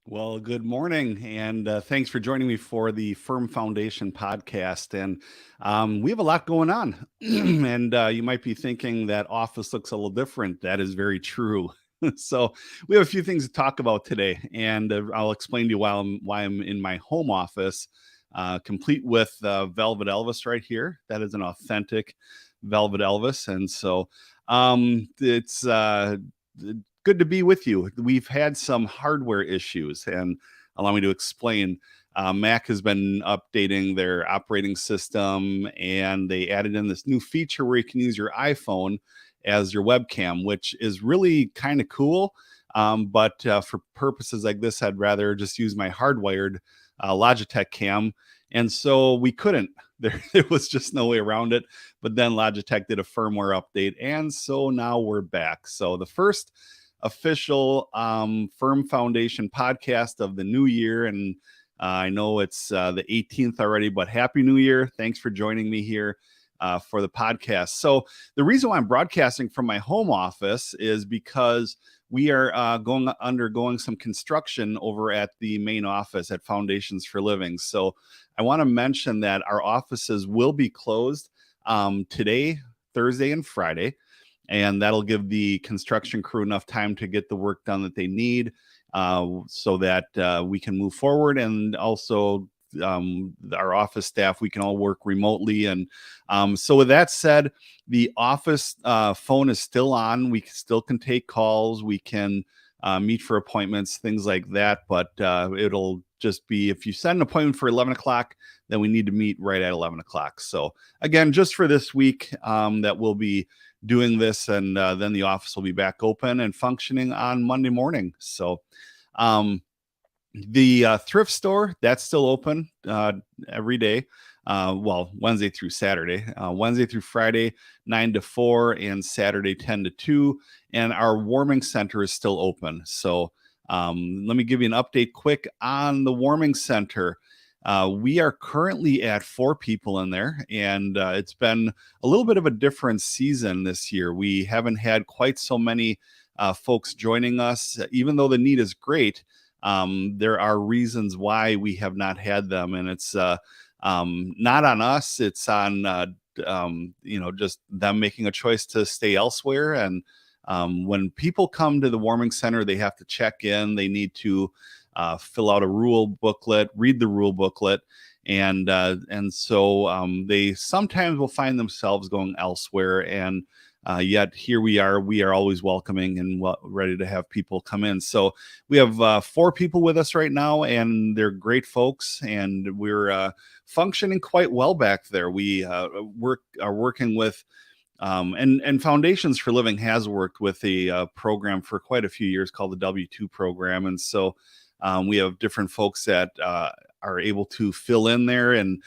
Well, good morning, and thanks for joining me for the Firm Foundation podcast. And we have a lot going on, and you might be thinking that office looks a little different. That is very true. So we have a few things to talk about today, and I'll explain to you why I'm in my home office, complete with Velvet Elvis right here. That is an authentic Velvet Elvis, and so it's good to be with you. We've had some hardware issues, and allow me to explain. Mac has been updating their operating system, and they added in this new feature where you can use your iPhone as your webcam, which is really kind of cool. But for purposes like this, I'd rather just use my hardwired Logitech cam. And so we couldn't. There was just no way around it. But then Logitech did a firmware update. And so now we're back. So the first official Firm Foundation podcast of the new year. And I know it's the 18th already, but Happy New Year. Thanks for joining me here for the podcast. So, the reason why I'm broadcasting from my home office is because we are undergoing some construction over at the main office at Foundations for Living. So, I want to mention that our offices will be closed today, Thursday, and Friday, and that'll give the construction crew enough time to get the work done that they need, so that we can move forward. And also, our office staff, we can all work remotely. And so with that said, the office phone is still on. We still can take calls. We can meet for appointments, things like that. But it'll just be, if you set an appointment for 11 o'clock, then we need to meet right at 11 o'clock. So again, just for this week, that we'll be doing this, and then the office will be back open and functioning on Monday morning. So the thrift store, that's still open every day. Well, Wednesday through Saturday, Wednesday through Friday, 9 to 4, and Saturday, 10 to 2. And our warming center is still open. So let me give you an update quick on the warming center. We are currently at 4 people in there, and it's been a little bit of a different season this year. We haven't had quite so many folks joining us, even though the need is great. There are reasons why we have not had them, and it's not on us. It's on just them making a choice to stay elsewhere. And when people come to the warming center, they have to check in. They need to fill out a rule booklet, read the rule booklet, and so they sometimes will find themselves going elsewhere. And yet here we are always welcoming and ready to have people come in. So we have 4 people with us right now, and they're great folks, and we're functioning quite well back there. We are working with and Foundations for Living has worked with a program for quite a few years called the W2 program. And so we have different folks that are able to fill in there and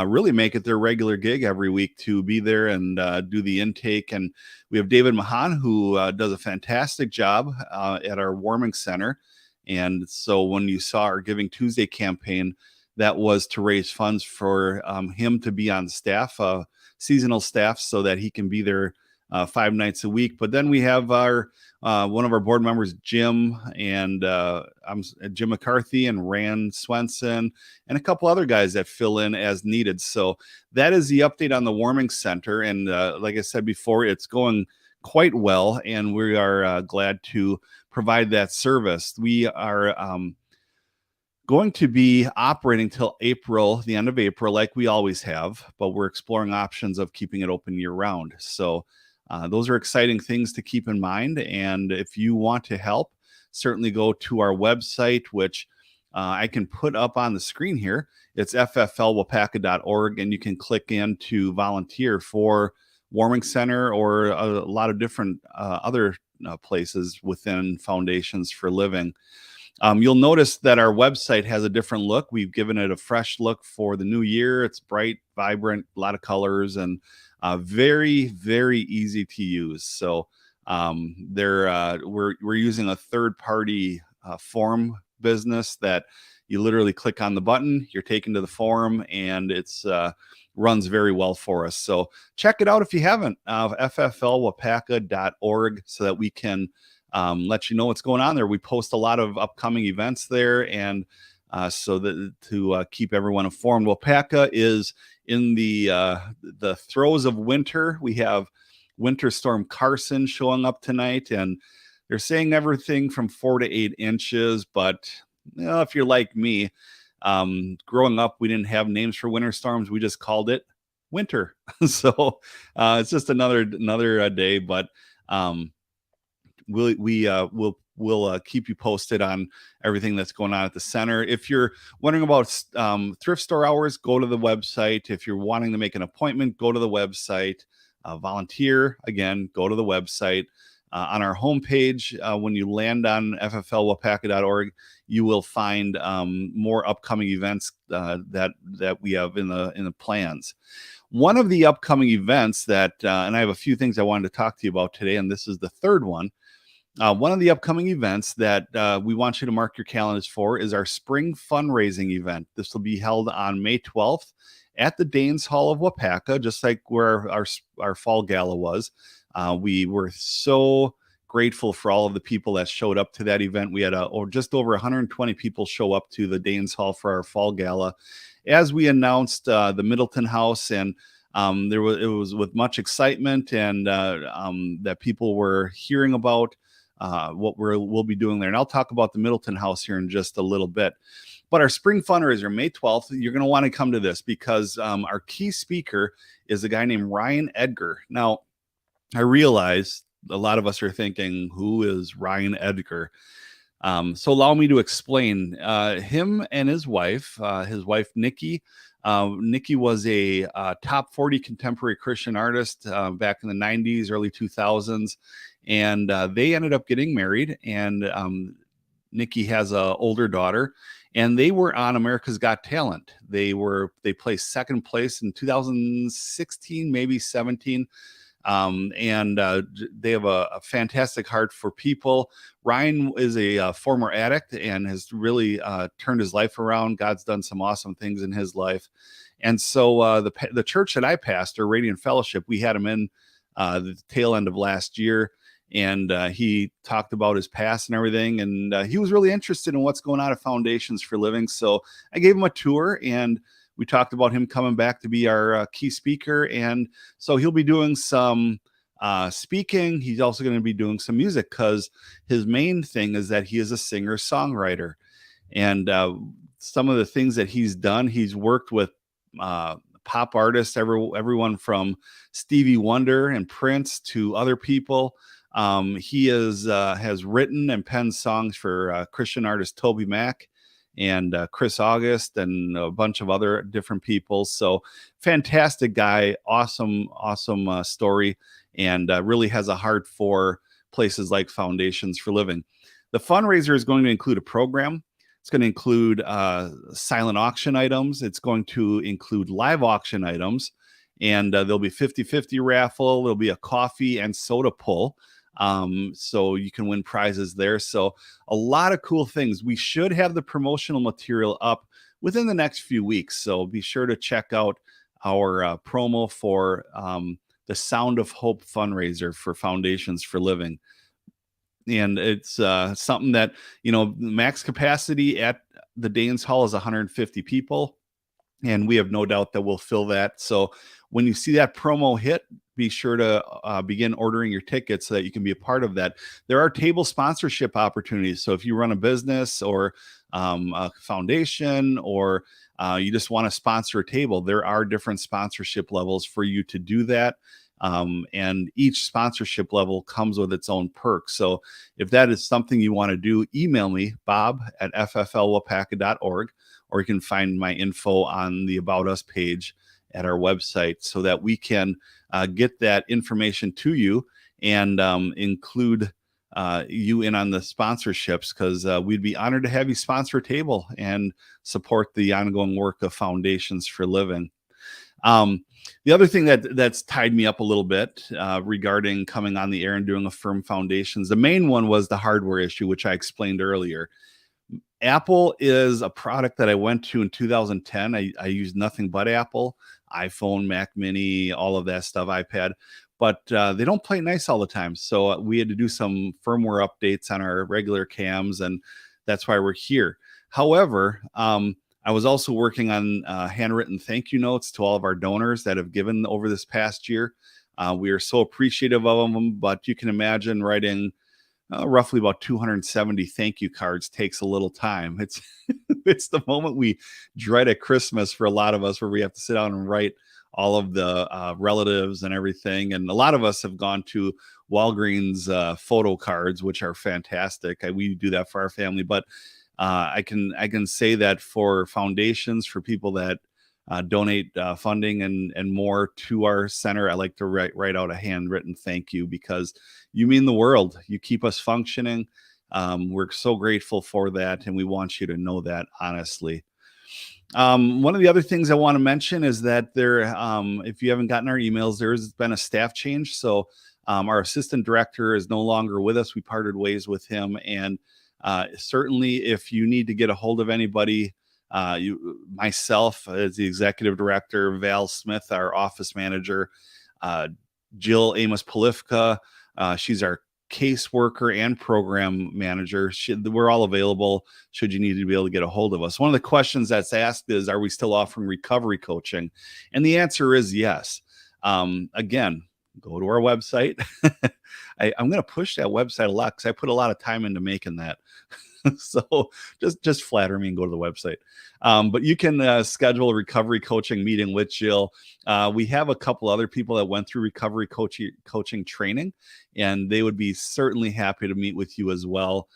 really make it their regular gig every week to be there and do the intake. And we have David Mahan, who does a fantastic job at our warming center. And so when you saw our Giving Tuesday campaign, that was to raise funds for him to be on staff, seasonal staff, so that he can be there 5 nights a week. But then we have our one of our board members, Jim, and I'm Jim McCarthy and Rand Swenson, and a couple other guys that fill in as needed. So that is the update on the warming center. And like I said before, it's going quite well, and we are glad to provide that service. We are going to be operating till April, the end of April, like we always have, but we're exploring options of keeping it open year round. So those are exciting things to keep in mind. And if you want to help, certainly go to our website, which I can put up on the screen here. It's fflwapaka.org, and you can click in to volunteer for Warming Center or a lot of different other places within Foundations for Living. You'll notice that our website has a different look. We've given it a fresh look for the new year. It's bright, vibrant, a lot of colors, and very, very easy to use. So we're using a third-party form business that you literally click on the button, you're taken to the forum, and it's runs very well for us. So check it out if you haven't. fflwapaka.org, so that we can let you know what's going on there. We post a lot of upcoming events there, and so that to keep everyone informed. Waupaca is in the throes of winter. We have Winter Storm Carson showing up tonight, and they're saying everything from 4 to 8 inches. But if you're like me, growing up, we didn't have names for winter storms. We just called it winter. So it's just another day. But we'll keep you posted on everything that's going on at the center. If you're wondering about thrift store hours, go to the website. If you're wanting to make an appointment, go to the website. Volunteer, again, go to the website. On our homepage, when you land on fflwaupaca.org, you will find more upcoming events that we have in the plans. One of the upcoming events that, and I have a few things I wanted to talk to you about today, and this is the third one. One of the upcoming events that we want you to mark your calendars for is our spring fundraising event. This will be held on May 12th at the Danes Hall of Waupaca, just like where our fall gala was. We were so grateful for all of the people that showed up to that event. We had just over 120 people show up to the Danes Hall for our fall gala. As we announced the Middleton House, and it was with much excitement, and that people were hearing about what we'll be doing there. And I'll talk about the Middleton House here in just a little bit. But our spring fundraiser, May 12th, you're going to want to come to this because our key speaker is a guy named Ryan Edgar. Now, I realize a lot of us are thinking, who is Ryan Edgar? So allow me to explain. Him and his wife, Nikki. Nikki was a top 40 contemporary Christian artist back in the 90s, early 2000s. And they ended up getting married. And Nikki has an older daughter. And they were on America's Got Talent. They placed second place in 2016, maybe 17. And they have a fantastic heart for people. Ryan is a former addict and has really turned his life around. God's done some awesome things in his life. And so the church that I pastor, Radiant Fellowship, we had him in the tail end of last year. And he talked about his past and everything. And he was really interested in what's going on at Foundations for Living. So I gave him a tour, and we talked about him coming back to be our key speaker. And so he'll be doing some speaking. He's also going to be doing some music because his main thing is that he is a singer-songwriter. And some of the things that he's done, he's worked with pop artists, everyone from Stevie Wonder and Prince to other people. He has written and penned songs for Christian artist Toby Mac and Chris August and a bunch of other different people. So fantastic guy, awesome story, and really has a heart for places like Foundations for Living. The fundraiser is going to include a program. It's going to include silent auction items. It's going to include live auction items, and there'll be 50-50 raffle. There'll be a coffee and soda pull. So you can win prizes there. So a lot of cool things. We should have the promotional material up within the next few weeks. So be sure to check out our promo for the Sound of Hope fundraiser for Foundations for Living. And it's something that, max capacity at the Danes Hall is 150 people. And we have no doubt that we'll fill that. So when you see that promo hit, be sure to begin ordering your tickets so that you can be a part of that. There are table sponsorship opportunities. So if you run a business or a foundation, or you just want to sponsor a table, there are different sponsorship levels for you to do that. And each sponsorship level comes with its own perks. So if that is something you want to do, email me, bob@fflwaupaca.org, or you can find my info on the About Us page at our website so that we can get that information to you and include you in on the sponsorships, because we'd be honored to have you sponsor a table and support the ongoing work of Foundations for Living. The other thing that's tied me up a little bit regarding coming on the air and doing Affirm Foundations, the main one was the hardware issue, which I explained earlier. Apple is a product that I went to in 2010. I used nothing but Apple, iPhone, Mac Mini, all of that stuff, iPad. but they don't play nice all the time. So we had to do some firmware updates on our regular cams, and that's why we're here. However, I was also working on handwritten thank you notes to all of our donors that have given over this past year. We are so appreciative of them, but you can imagine writing roughly about 270 thank you cards takes a little time. It's it's the moment we dread at Christmas for a lot of us, where we have to sit down and write all of the relatives and everything. And a lot of us have gone to Walgreens photo cards, which are fantastic. We do that for our family, but I can say that for foundations, for people that donate funding and more to our center, I like to write out a handwritten thank you, because you mean the world. You keep us functioning. We're so grateful for that, and we want you to know that, honestly. One of the other things I want to mention is that if you haven't gotten our emails, there's been a staff change. So our assistant director is no longer with us. We parted ways with him, and certainly if you need to get a hold of anybody, myself as the executive director, Val Smith, our office manager, Jill Amos Polifka, she's our caseworker and program manager. We're all available should you need to be able to get a hold of us. One of the questions that's asked is, are we still offering recovery coaching? And the answer is yes. Again, go to our website. I'm going to push that website a lot because I put a lot of time into making that. So just flatter me and go to the website. But you can schedule a recovery coaching meeting with Jill. We have a couple other people that went through recovery coaching training, and they would be certainly happy to meet with you as well.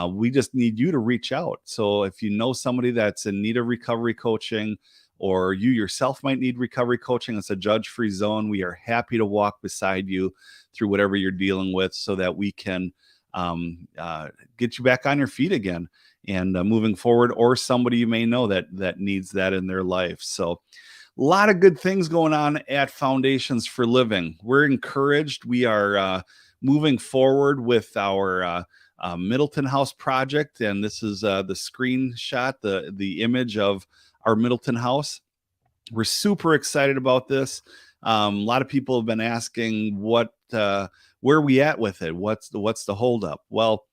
We just need you to reach out. So if you know somebody that's in need of recovery coaching, or you yourself might need recovery coaching, it's a judge-free zone. We are happy to walk beside you through whatever you're dealing with, so that we can get you back on your feet again and moving forward, or somebody you may know that needs that in their life. So a lot of good things going on at Foundations for Living. We're encouraged. We are moving forward with our Middleton House project, and this is the screenshot, the image of our Middleton House. We're super excited about this. A lot of people have been asking where are we at with it? What's the holdup? Well,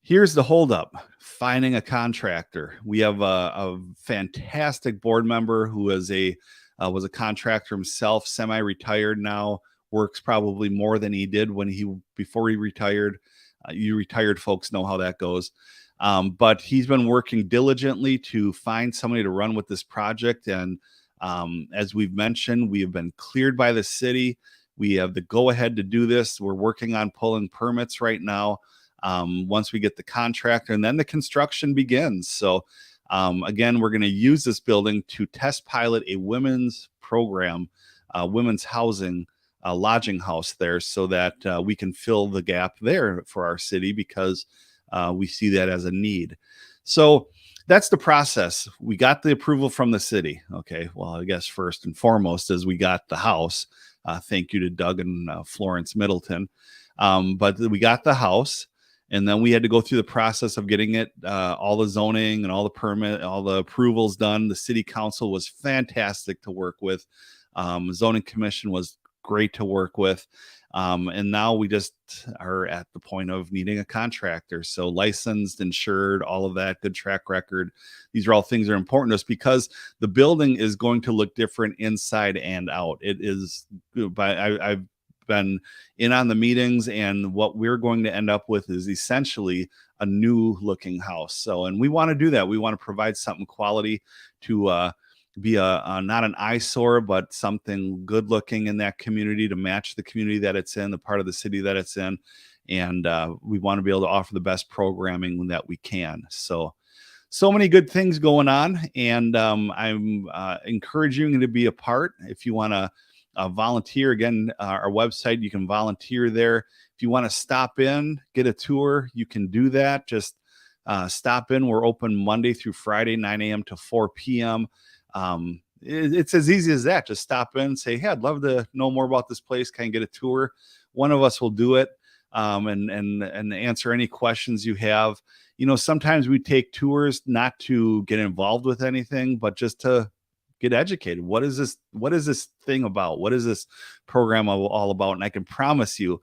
here's the holdup: finding a contractor. We have a fantastic board member who was a contractor himself, semi-retired now, works probably more than he did before he retired. You retired folks know how that goes. But he's been working diligently to find somebody to run with this project. And as we've mentioned, we have been cleared by the city. We have the go-ahead to do this. We're working on pulling permits right now. Once we get the contractor, and then the construction begins. So again, we're going to use this building to test pilot a women's program, women's housing, lodging house there, so that we can fill the gap there for our city, because we see that as a need. So that's the process. We got the approval from the city. Okay, well, I guess first and foremost is we got the house. Thank you to Doug and Florence Middleton. But we got the house, and then we had to go through the process of getting it, all the zoning and all the permit, all the approvals done. The city council was fantastic to work with. Zoning commission was great to work with. And now we just are at the point of needing a contractor. So licensed, insured, all of that, good track record. These are all things that are important to us, because the building is going to look different inside and out. It is, I've been in on the meetings, and what we're going to end up with is essentially a new looking house. So, and we want to do that. We want to provide something quality to be not an eyesore, but something good looking in that community, to match the community that it's in, the part of the city that it's in. And we want to be able to offer the best programming that we can. So many good things going on, and I'm encouraging you to be a part. If you want to volunteer, again, our website, you can volunteer there. If you want to stop in, get a tour, you can do that. Just stop in. We're open Monday through Friday, 9 a.m. to 4 p.m. It's as easy as that. Just stop in, say, hey, I'd love to know more about this place. Can I get a tour? One of us will do it, and answer any questions you have. You know, sometimes we take tours not to get involved with anything, but just to get educated. What is this? What is this thing about? What is this program all about? And I can promise you,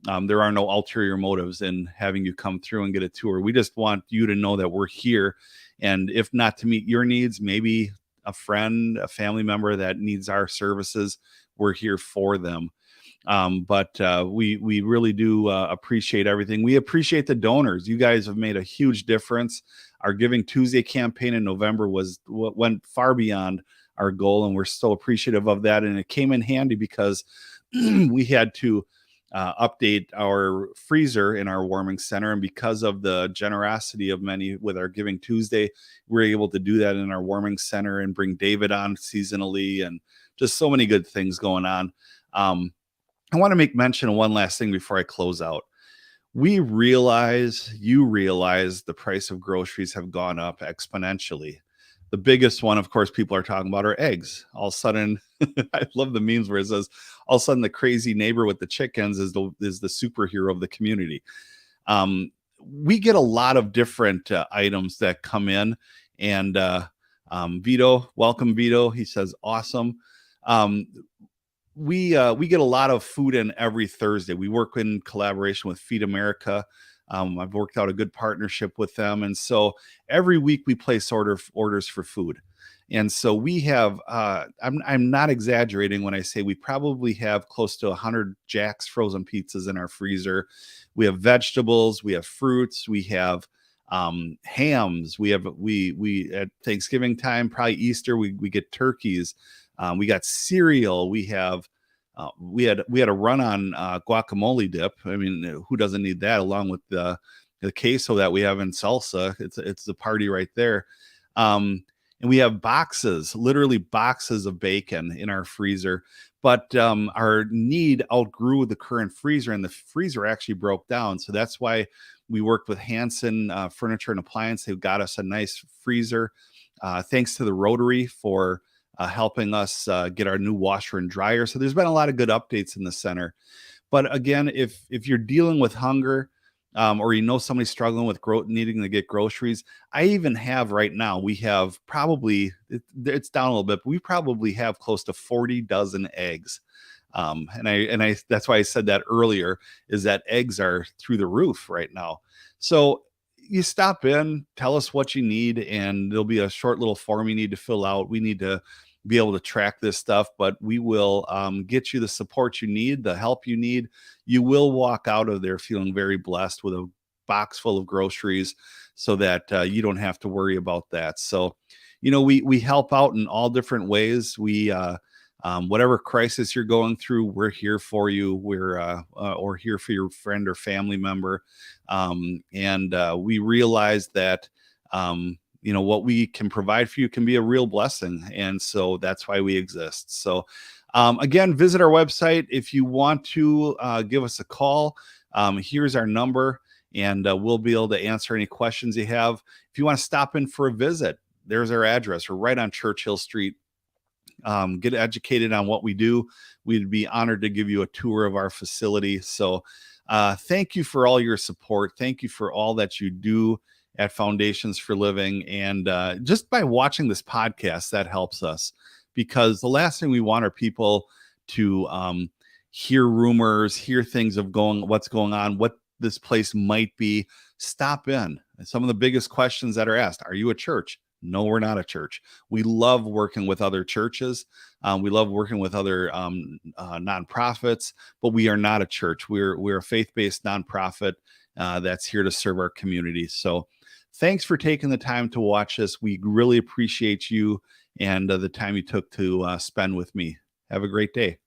there are no ulterior motives in having you come through and get a tour. We just want you to know that we're here. And if not to meet your needs, maybe a friend, a family member that needs our services, we're here for them. But we really do appreciate everything. We appreciate the donors. You guys have made a huge difference. Our Giving Tuesday campaign in November went far beyond our goal, and we're still appreciative of that. And it came in handy because we had to update our freezer in our warming center, and because of the generosity of many with our Giving Tuesday, we're able to do that in our warming center and bring David on seasonally, and just so many good things going on. I want to make mention of one last thing before I close out. You realize the price of groceries have gone up exponentially. The biggest one, of course, people are talking about are eggs. All of a sudden, I love the memes where it says, all of a sudden the crazy neighbor with the chickens is the superhero of the community. We get a lot of different items that come in, and Vito, welcome Vito. He says, awesome. We get a lot of food in every Thursday. We work in collaboration with Feed America. I've worked out a good partnership with them, and so every week we place orders for food. And so we have, I'm not exaggerating when I say we probably have close to 100 Jack's frozen pizzas in our freezer. We have vegetables, we have fruits, we have hams. We at Thanksgiving time, probably Easter, we get turkeys. We got cereal. We have we had a run on guacamole dip. I mean, who doesn't need that? Along with the queso that we have in salsa, it's the party right there. And we have literally boxes of bacon in our freezer. But our need outgrew the current freezer, and the freezer actually broke down. So that's why we worked with Hanson Furniture and Appliance. They got us a nice freezer. Thanks to the Rotary for helping us get our new washer and dryer. So there's been a lot of good updates in the center. But again, if you're dealing with hunger, or you know somebody struggling with needing to get groceries, I even have right now, we have probably, it's down a little bit, but we probably have close to 40 dozen eggs. And I that's why I said that earlier, is that eggs are through the roof right now. So you stop in, tell us what you need, and there'll be a short little form you need to fill out. We need to be able to track this stuff, but we will get you the support you need, the help you need. You will walk out of there feeling very blessed with a box full of groceries, so that you don't have to worry about that. So, we help out in all different ways. We whatever crisis you're going through, we're here for you. We're or here for your friend or family member, and we realize that what we can provide for you can be a real blessing, and so that's why we exist. So again, visit our website if you want to give us a call. Here's our number, and we'll be able to answer any questions you have. If you want to stop in for a visit, there's our address. We're right on Churchill Street. Get educated on what we do. We'd be honored to give you a tour of our facility. So thank you for all your support. Thank you for all that you do at Foundations for Living. And just by watching this podcast, that helps us, because the last thing we want are people to hear rumors, hear things of what's going on, what this place might be. Stop in. Some of the biggest questions that are asked: are you a church? No, we're not a church. We love working with other churches. We love working with other nonprofits, but we are not a church. We're a faith-based nonprofit that's here to serve our community. So thanks for taking the time to watch this. We really appreciate you and the time you took to spend with me. Have a great day.